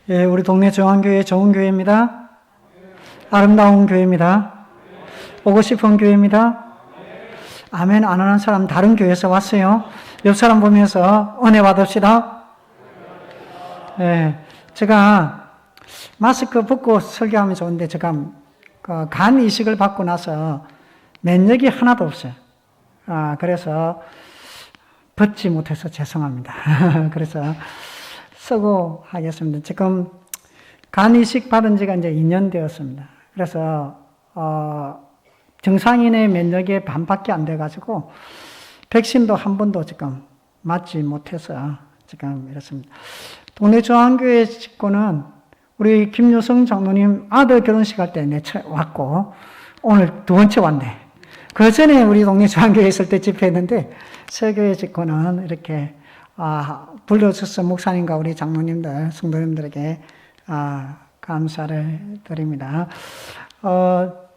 예, 우리 동네 중앙교회 좋은 교회입니다. 아름다운 교회입니다. 오고 싶은 교회입니다. 아멘 안 하는 사람 다른 교회에서 왔어요. 옆 사람 보면서 은혜 받읍시다. 예, 제가 마스크 벗고 설교하면 좋은데 제가 간 이식을 받고 나서 면역이 하나도 없어요. 그래서 벗지 못해서 죄송합니다. 그래서 쓰고 하겠습니다. 지금 간 이식 받은 지가 이제 2년 되었습니다. 그래서 정상인의 면역의 반밖에 안 돼가지고 백신도 한 번도 지금 맞지 못해서 지금 이렇습니다. 동네 중앙교회 식구는 우리 김유성 장로님 아들 결혼식 할 때 왔고 오늘 두 번째 왔네. 그 전에 우리 동네 중앙교회 있을 때 집회했는데 세교회 식구는 이렇게 불러주셔서 목사님과 우리 장로님들, 성도님들에게 감사를 드립니다.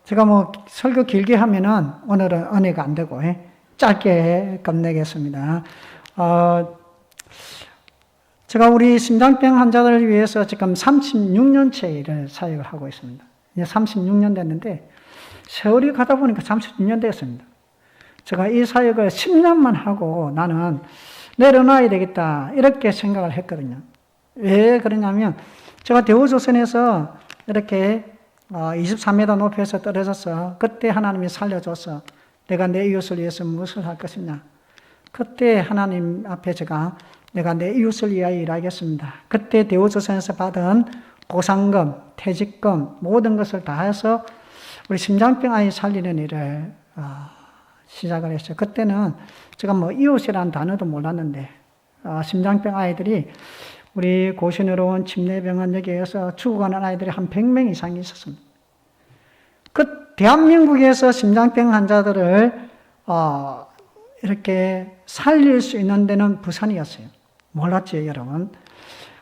제가 뭐 설교 길게 하면은 오늘은 은혜가 안 되고 짧게 끝내겠습니다. 제가 우리 심장병 환자들을 위해서 지금 36년째 일을 사역을 하고 있습니다. 이제 36년 됐는데 세월이 가다 보니까 36년 됐습니다. 제가 이 사역을 10년만 하고 나는 내려놔야 되겠다 이렇게 생각을 했거든요. 왜 그러냐면 제가 대우조선에서 이렇게 23m 높이에서 떨어져서 그때 하나님이 살려줘서 내가 내 이웃을 위해서 무엇을 할 것이냐. 그때 하나님 앞에 내가 내 이웃을 위하여 일하겠습니다. 그때 대우조선에서 받은 보상금, 퇴직금 모든 것을 다 해서 우리 심장병 아이 살리는 일을 시작을 했어요. 그때는 제가 뭐 이웃이라는 단어도 몰랐는데 심장병 아이들이 우리 고신으로 온 침례병원 여기에서 죽어가는 아이들이 한 100명 이상이 있었습니다. 그 대한민국에서 심장병 환자들을 이렇게 살릴 수 있는 데는 부산이었어요. 몰랐죠, 여러분?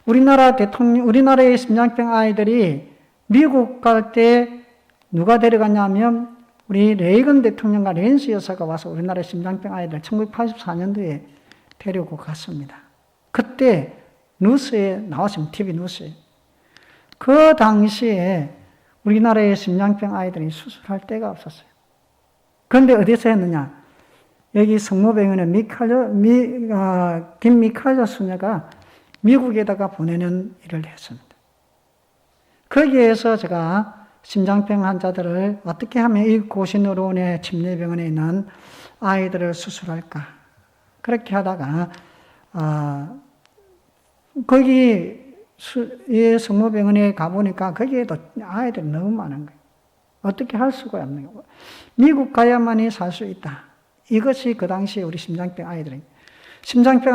우리나라의 심장병 아이들이 미국 갈 때 누가 데려갔냐면 우리 레이건 대통령과 랜스 여사가 와서 우리나라 심장병 아이들 1984년도에 데리고 갔습니다. 그때 뉴스에 나왔습니다. TV 뉴스에. 그 당시에 우리나라의 심장병 아이들이 수술할 데가 없었어요. 그런데 어디서 했느냐? 여기 성모병원의 김미칼저 수녀가 미국에다가 보내는 일을 했습니다. 거기에서 제가 심장병 환자들을 어떻게 하면 이 고신의료원의 침례병원에 있는 아이들을 수술할까? 그렇게 하다가 거기 성모병원에 가보니까 거기에도 아이들이 너무 많은 거예요. 어떻게 할 수가 없는 거예요. 미국 가야만이 살 수 있다. 이것이 그 당시에 우리 심장병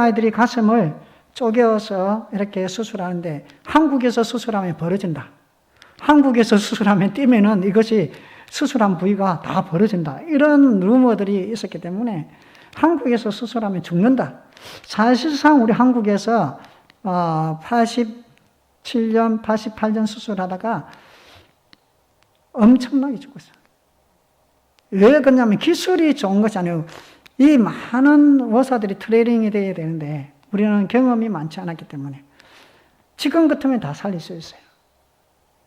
아이들이 가슴을 쪼개어서 이렇게 수술하는데 한국에서 수술하면 벌어진다. 한국에서 수술하면 뛰면은 이것이 수술한 부위가 다 벌어진다. 이런 루머들이 있었기 때문에 한국에서 수술하면 죽는다. 사실상 우리 한국에서 87년, 88년 수술하다가 엄청나게 죽었어요. 왜 그러냐면 기술이 좋은 것이 아니고 이 많은 의사들이 트레이닝이 돼야 되는데 우리는 경험이 많지 않았기 때문에 지금 같으면 다 살릴 수 있어요.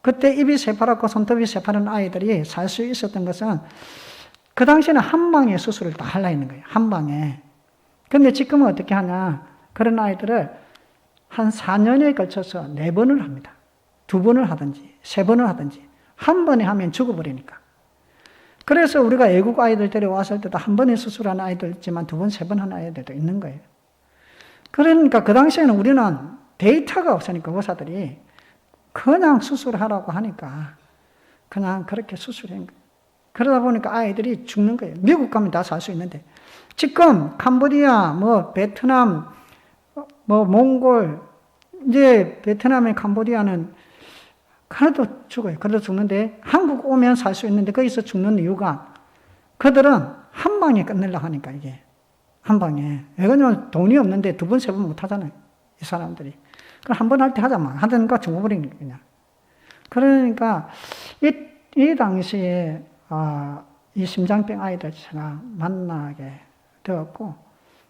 그때 입이 새파랗고 손톱이 새파란 아이들이 살 수 있었던 것은 그 당시에는 한 방에 수술을 다 하려 했는 거예요. 한 방에. 그런데 지금은 어떻게 하냐. 그런 아이들을 한 4년에 걸쳐서 4번을 합니다. 2번을 하든지 3번을 하든지 한 번에 하면 죽어버리니까. 그래서 우리가 외국 아이들 데려왔을 때도 한 번에 수술한 아이들 있지만 2번, 3번 하는 아이들도 있는 거예요. 그러니까 그 당시에는 우리는 데이터가 없으니까 의사들이 그냥 수술하라고 하니까 그냥 그렇게 수술한 거예요. 그러다 보니까 아이들이 죽는 거예요. 미국 가면 다 살 수 있는데 지금 캄보디아, 베트남, 몽골 이제 베트남에 캄보디아는 하나도 죽어요. 그래도 죽는데 한국 오면 살 수 있는데 거기서 죽는 이유가 그들은 한 방에 끝내려고 하니까 이게 한 방에. 왜 그러냐면 돈이 없는데 2번, 3번 못 하잖아요. 이 사람들이. 그럼 한 번 할 때 하자만 하든가 죽어버리는 거예요. 그냥. 그러니까 이 당시에 이 심장병 아이들 제가 만나게 되었고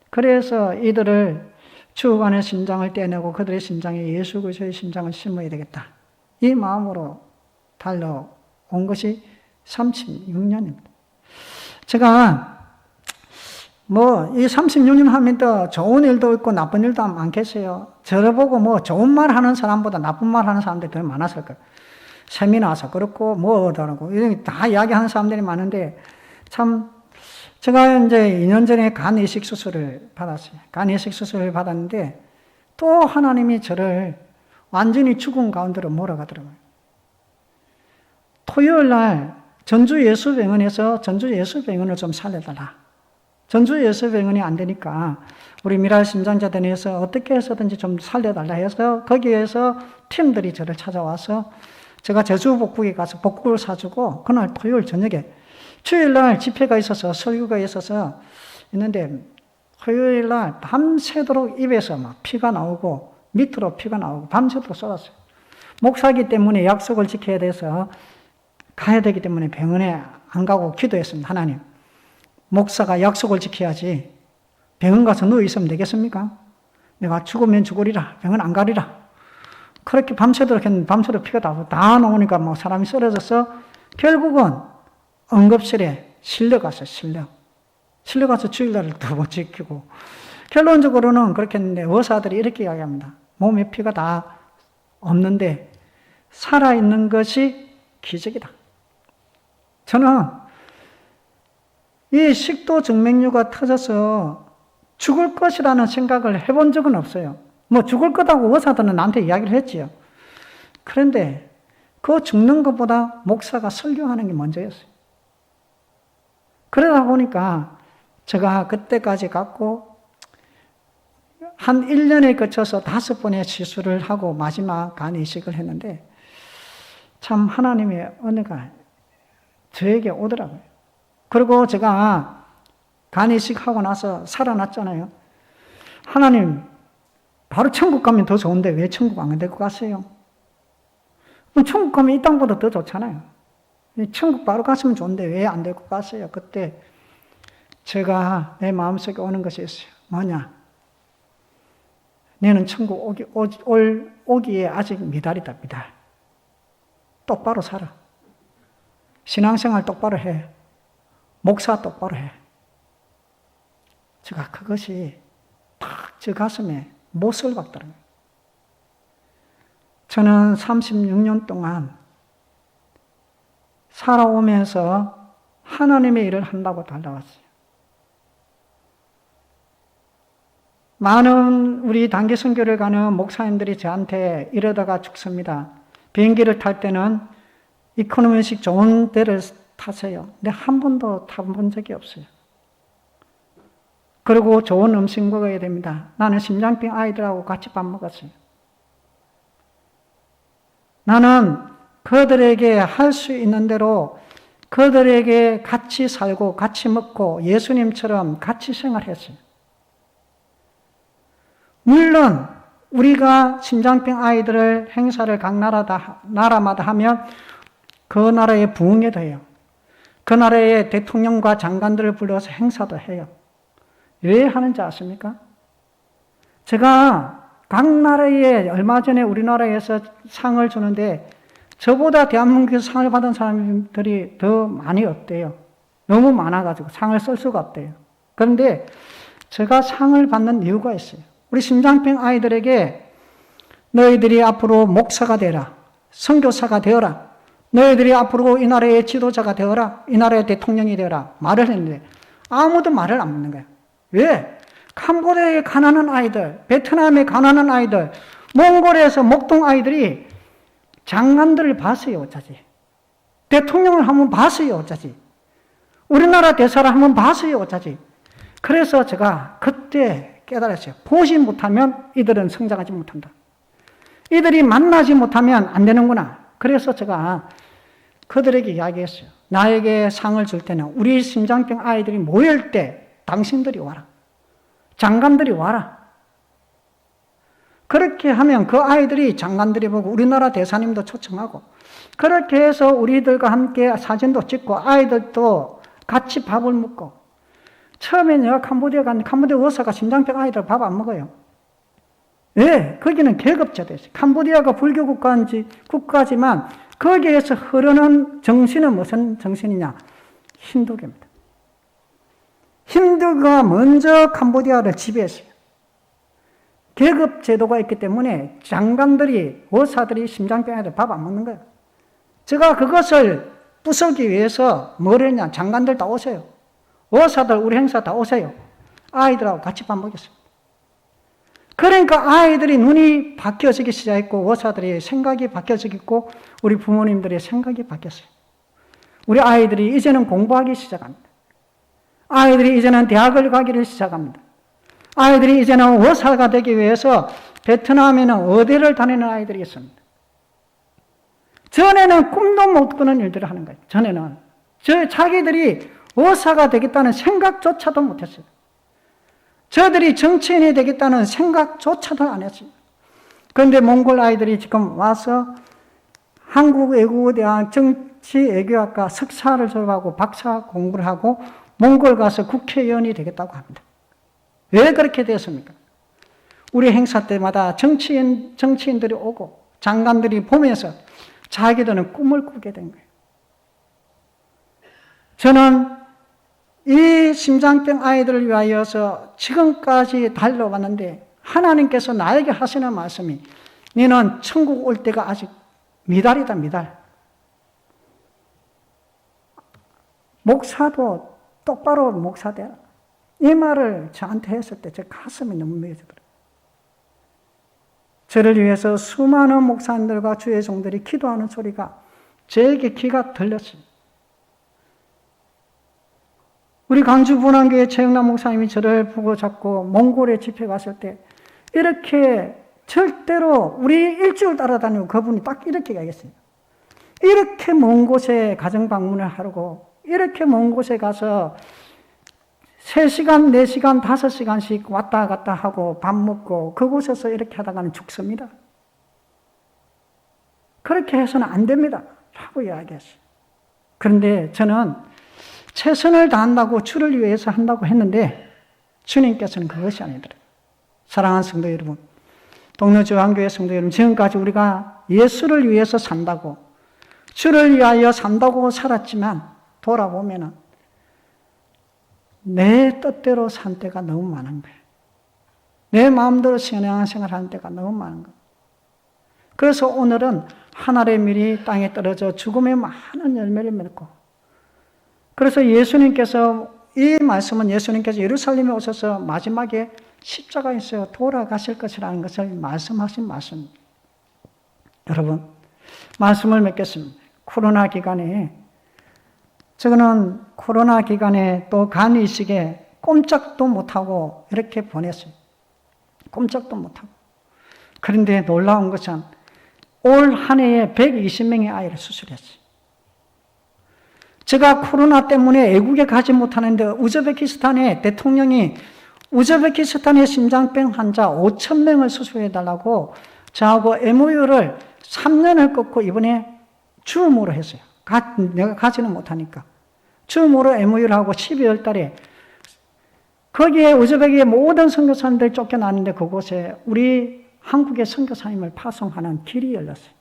그래서 이들을 주간의 심장을 떼내고 그들의 심장에 예수 그리스도의 심장을 심어야 되겠다. 이 마음으로 달려온 것이 36년입니다. 제가 이 36년 하면 또 좋은 일도 있고 나쁜 일도 많겠어요. 저를 보고 좋은 말 하는 사람보다 나쁜 말 하는 사람들이 더 많았을 거예요. 세미나 와서 그렇고 어떠고 이런 다 이야기하는 사람들이 많은데 참 제가 이제 2년 전에 간 이식 수술을 받았어요. 간 이식 수술을 받았는데 또 하나님이 저를 완전히 죽음 가운데로 몰아가더라고요. 토요일 날 전주 예수병원에서 전주 예수병원을 좀 살려달라. 전주 예수병원이 안 되니까 우리 미랄 심장재단에서 어떻게 해서든지 좀 살려달라 해서 거기에서 팀들이 저를 찾아와서 제가 제주 복국에 가서 복국을 사주고 그날 토요일 저녁에 주일날 집회가 있어서 설교가 있어서 있는데 토요일날 밤새도록 입에서 막 피가 나오고 밑으로 피가 나오고 밤새도록 쏟았어요. 목사기 때문에 약속을 지켜야 돼서 가야 되기 때문에 병원에 안 가고 기도했습니다. 하나님, 목사가 약속을 지켜야지 병원 가서 누워 있으면 되겠습니까? 내가 죽으면 죽으리라. 병원 안 가리라. 그렇게 밤새도록 했는데 밤새도록 피가 다 나오니까 사람이 쓰러져서 결국은 응급실에 실려갔어요. 실려가서 주일날을 2번 지키고 결론적으로는 그렇게 했는데 의사들이 이렇게 이야기합니다. 몸에 피가 다 없는데 살아있는 것이 기적이다. 저는 이 식도 정맥류가 터져서 죽을 것이라는 생각을 해본 적은 없어요. 죽을 거다고 의사들은 나한테 이야기를 했지요. 그런데 그 죽는 것보다 목사가 설교하는 게 먼저였어요. 그러다 보니까 제가 그때까지 갖고 한 1년에 거쳐서 5번의 시술을 하고 마지막 간 이식을 했는데 참 하나님의 은혜가 저에게 오더라고요. 그리고 제가 간 이식하고 나서 살아났잖아요. 하나님, 바로 천국 가면 더 좋은데 왜 천국 안 될 것 같아요? 천국 가면 이 땅보다 더 좋잖아요. 천국 바로 갔으면 좋은데 왜 안 될 것 같아요? 그때 제가 내 마음속에 오는 것이 있어요. 뭐냐? 너는 천국 오기에 아직 미달이다, 미달. 똑바로 살아. 신앙생활 똑바로 해. 목사 똑바로 해. 제가 그것이 탁 제 가슴에 못을 박더라고요. 저는 36년 동안 살아오면서 하나님의 일을 한다고 달려왔어요. 많은 우리 단기 선교를 가는 목사님들이 저한테 이러다가 죽습니다. 비행기를 탈 때는 이코노미식 좋은 데를 타세요. 근데 한 번도 타본 적이 없어요. 그리고 좋은 음식 먹어야 됩니다. 나는 심장병 아이들하고 같이 밥 먹었어요. 나는 그들에게 할 수 있는 대로 그들에게 같이 살고 같이 먹고 예수님처럼 같이 생활했어요. 물론 우리가 심장병 아이들을 행사를 각 나라마다 하면 그 나라에 부흥회도 해요. 그 나라의 대통령과 장관들을 불러서 행사도 해요. 왜 하는지 아십니까? 제가 각 나라에 얼마 전에 우리나라에서 상을 주는데 저보다 대한민국에서 상을 받은 사람들이 더 많이 없대요. 너무 많아가지고 상을 쓸 수가 없대요. 그런데 제가 상을 받는 이유가 있어요. 우리 심장병 아이들에게 너희들이 앞으로 목사가 되라. 선교사가 되어라. 너희들이 앞으로 이 나라의 지도자가 되어라. 이 나라의 대통령이 되어라. 말을 했는데 아무도 말을 안 듣는 거예요. 왜? 캄보디아에 가난한 아이들, 베트남에 가난한 아이들, 몽골에서 목동 아이들이 장관들을 봤어요, 어쩌지? 대통령을 한번 봤어요, 어쩌지? 우리나라 대사를 한번 봤어요, 어쩌지? 그래서 제가 그때 깨달았어요. 보지 못하면 이들은 성장하지 못한다. 이들이 만나지 못하면 안 되는구나. 그래서 제가 그들에게 이야기했어요. 나에게 상을 줄 때는 우리 심장병 아이들이 모일 때 당신들이 와라. 장관들이 와라. 그렇게 하면 그 아이들이 장관들이 보고 우리나라 대사님도 초청하고 그렇게 해서 우리들과 함께 사진도 찍고 아이들도 같이 밥을 먹고 처음에 내가 캄보디아 갔는데 캄보디아 의사가 심장병 아이들 밥 안 먹어요. 왜? 거기는 계급제도였어요. 캄보디아가 불교 국가지만 거기에서 흐르는 정신은 무슨 정신이냐? 힌두교입니다. 힌두가 먼저 캄보디아를 지배했어요. 계급제도가 있기 때문에 장관들이, 의사들이 심장병에 밥 안 먹는 거예요. 제가 그것을 부수기 위해서 뭘 했냐? 장관들 다 오세요. 의사들, 우리 행사 다 오세요. 아이들하고 같이 밥 먹였어요. 그러니까 아이들이 눈이 바뀌어지기 시작했고, 의사들의 생각이 바뀌어지고, 우리 부모님들의 생각이 바뀌었어요. 우리 아이들이 이제는 공부하기 시작합니다. 아이들이 이제는 대학을 가기를 시작합니다. 아이들이 이제는 의사가 되기 위해서 베트남에는 의대를 다니는 아이들이 있습니다. 전에는 꿈도 못 꾸는 일들을 하는 거예요. 전에는. 자기들이 의사가 되겠다는 생각조차도 못했어요. 저들이 정치인이 되겠다는 생각조차도 안 했어요. 그런데 몽골 아이들이 지금 와서 한국외국어대학 정치외교학과 석사를 졸업하고 박사 공부를 하고 몽골 가서 국회의원이 되겠다고 합니다. 왜 그렇게 됐습니까? 우리 행사 때마다 정치인들이 오고 장관들이 보면서 자기들은 꿈을 꾸게 된 거예요. 저는 이 심장병 아이들을 위하여서 지금까지 달려왔는데 하나님께서 나에게 하시는 말씀이 너는 천국 올 때가 아직 미달이다, 미달. 목사도 똑바로 목사되라. 이 말을 저한테 했을 때 제 가슴이 너무 맺어버려요. 저를 위해서 수많은 목사님들과 주의 종들이 기도하는 소리가 저에게 귀가 들렸어요. 우리 강주 분안교회 최영남 목사님이 저를 보고 자꾸 몽골에 집회 갔을 때 이렇게 절대로 우리 일주일 따라다니고 그분이 딱 이렇게 가겠어요. 이렇게 먼 곳에 가정 방문을 하고 이렇게 먼 곳에 가서 3시간, 4시간, 5시간씩 왔다 갔다 하고 밥 먹고 그곳에서 이렇게 하다가는 죽습니다. 그렇게 해서는 안 됩니다. 라고 이야기했어요. 그런데 저는 최선을 다한다고 주를 위해서 한다고 했는데 주님께서는 그것이 아니더라고요. 사랑하는 성도 여러분, 동료주한교회 성도 여러분, 지금까지 우리가 예수를 위해서 산다고 주를 위하여 산다고 살았지만 돌아보면은 내 뜻대로 산 때가 너무 많은 거예요. 내 마음대로 신앙생활 하는 때가 너무 많은 거예요. 그래서 오늘은 하늘의 밀이 땅에 떨어져 죽음의 많은 열매를 맺고, 그래서 예수님께서, 이 말씀은 예수님께서 예루살렘에 오셔서 마지막에 십자가에서 돌아가실 것이라는 것을 말씀하신 말씀입니다. 여러분, 말씀을 맺겠습니다. 코로나 기간에, 저는 코로나 기간에 또 간 이식에 꼼짝도 못하고 이렇게 보냈어요. 꼼짝도 못하고. 그런데 놀라운 것은 올 한 해에 120명의 아이를 수술했어요. 제가 코로나 때문에 외국에 가지 못하는데 우즈베키스탄의 대통령이 우즈베키스탄의 심장병 환자 5,000명을 수술해달라고 저하고 MOU를 3년을 끊고 이번에 줌으로 했어요. 내가 가지는 못하니까. 줌으로 MOU를 하고 12월 달에 거기에 우즈베키의 모든 선교사님들이 쫓겨났는데 그곳에 우리 한국의 선교사님을 파송하는 길이 열렸어요.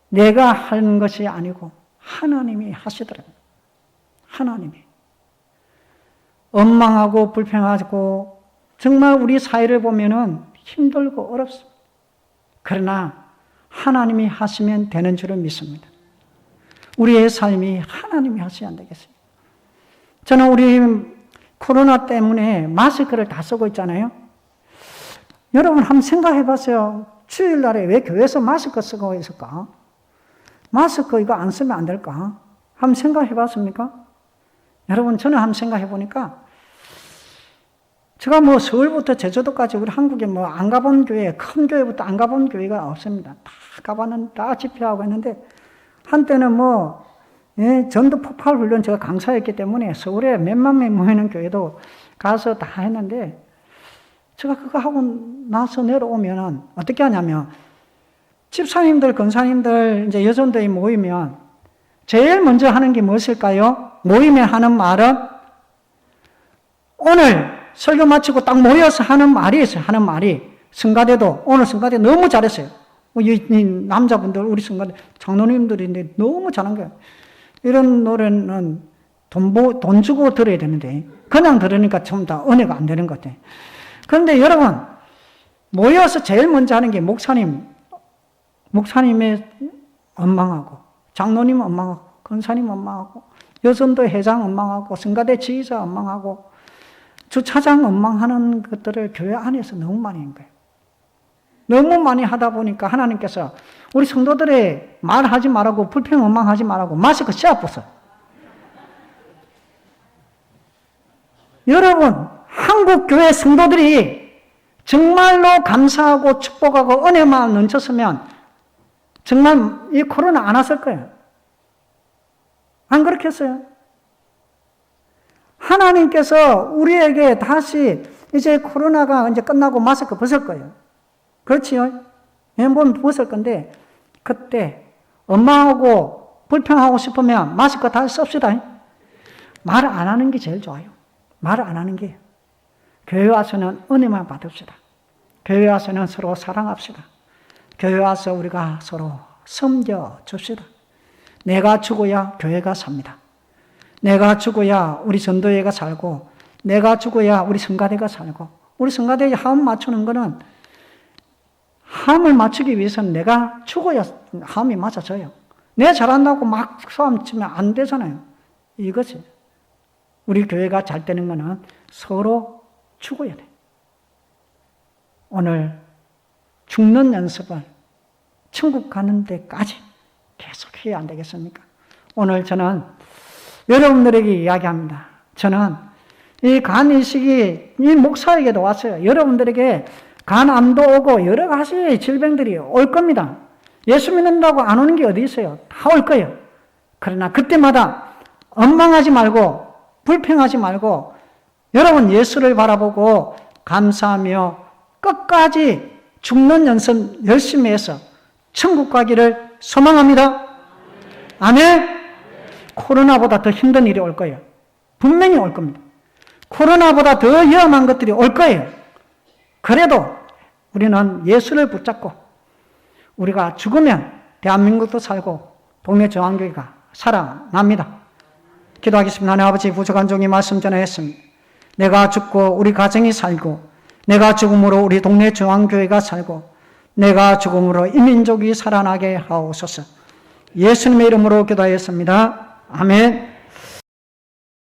내가 하는 것이 아니고 하나님이 하시더라고요. 하나님이. 엉망하고 불평하고 정말 우리 사회를 보면은 힘들고 어렵습니다. 그러나 하나님이 하시면 되는 줄을 믿습니다. 우리의 삶이 하나님이 하셔야 안 되겠어요. 저는 우리 코로나 때문에 마스크를 다 쓰고 있잖아요. 여러분 한번 생각해 봤어요. 주일날에 왜 교회에서 마스크 쓰고 있을까? 마스크 이거 안 쓰면 안 될까? 한번 생각해 봤습니까? 여러분, 저는 한번 생각해 보니까 제가 뭐 서울부터 제주도까지 우리 한국에 뭐 안 가본 교회, 큰 교회부터 안 가본 교회가 없습니다. 다 가봤는, 다 집회하고 했는데 한때는 뭐 전도 폭발 훈련 제가 강사였기 때문에 서울에 몇만 명 모이는 교회도 가서 다 했는데 제가 그거 하고 나서 내려오면은 어떻게 하냐면 집사님들, 권사님들, 이제 여전도에 모이면 제일 먼저 하는 게 무엇일까요? 모임에 하는 말은 오늘 설교 마치고 딱 모여서 하는 말이 있어요. 하는 말이. 성가대도, 오늘 성가대 너무 잘했어요. 이 남자분들, 우리 성가대 장로님들인데 너무 잘한 거예요. 이런 노래는 돈 주고 들어야 되는데, 그냥 들으니까 좀 더 은혜가 안 되는 것 같아요. 그런데 여러분, 모여서 제일 먼저 하는 게 목사님의 원망하고, 장로님 원망하고, 권사님 원망하고, 여선도 회장 원망하고, 성가대 지휘자 원망하고, 주차장 원망하는 것들을 교회 안에서 너무 많이 한 거예요. 너무 많이 하다 보니까 하나님께서 우리 성도들의 말하지 말라고, 불평 원망하지 말라고 마스크 씌워봤어. 여러분, 한국 교회 성도들이 정말로 감사하고 축복하고 은혜만 넘쳤으면 정말 이 코로나 안 왔을 거예요. 안 그렇겠어요? 하나님께서 우리에게 다시 이제 코로나가 이제 끝나고 마스크 벗을 거예요. 그렇지요? 한번 벗을 건데 그때 엄마하고 불평하고 싶으면 마스크 다시 씁시다. 말 안 하는 게 제일 좋아요. 말을 안 하는 게. 교회 와서는 은혜만 받읍시다. 교회 와서는 서로 사랑합시다. 교회 와서 우리가 서로 섬겨줍시다. 내가 죽어야 교회가 삽니다. 내가 죽어야 우리 전도회가 살고, 내가 죽어야 우리 성가대가 살고, 우리 성가대에 화음 맞추는 거는 화음을 맞추기 위해서는 내가 죽어야 화음이 맞아져요. 내가 잘한다고 막 소음 치면 안 되잖아요. 이것이. 우리 교회가 잘 되는 거는 서로 죽어야 돼. 오늘 죽는 연습을 천국 가는 데까지 계속 해야 안 되겠습니까? 오늘 저는 여러분들에게 이야기합니다. 저는 이 간이식이 이 목사에게도 왔어요. 여러분들에게 간암도 오고 여러 가지 질병들이 올 겁니다. 예수 믿는다고 안 오는 게 어디 있어요? 다 올 거예요. 그러나 그때마다 원망하지 말고 불평하지 말고 여러분 예수를 바라보고 감사하며 끝까지 죽는 연습 열심히 해서 천국 가기를 소망합니다. 아멘. 코로나보다 더 힘든 일이 올 거예요. 분명히 올 겁니다. 코로나보다 더 위험한 것들이 올 거예요. 그래도 우리는 예수를 붙잡고 우리가 죽으면 대한민국도 살고 동네 저항교회가 살아납니다. 기도하겠습니다. 하나님 아버지, 부족한 종이 말씀 전하였습니다. 내가 죽고 우리 가정이 살고, 내가 죽음으로 우리 동네 중앙교회가 살고, 내가 죽음으로 이 민족이 살아나게 하옵소서. 예수님의 이름으로 기도하였습니다. 아멘.